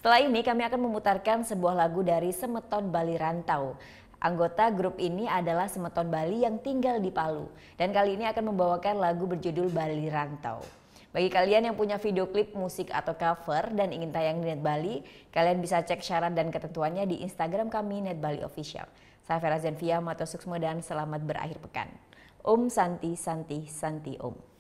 Setelah ini kami akan memutarkan sebuah lagu dari Semeton Bali Rantau. Anggota grup ini adalah Semeton Bali yang tinggal di Palu. Dan kali ini akan membawakan lagu berjudul Bali Rantau. Bagi kalian yang punya video klip, musik, atau cover dan ingin tayang di Net Bali, kalian bisa cek syarat dan ketentuannya di Instagram kami Net Bali Official. Saya Vera Zenvia, Mato Suksmo, dan selamat berakhir pekan. Om Santi Santi Santi Om.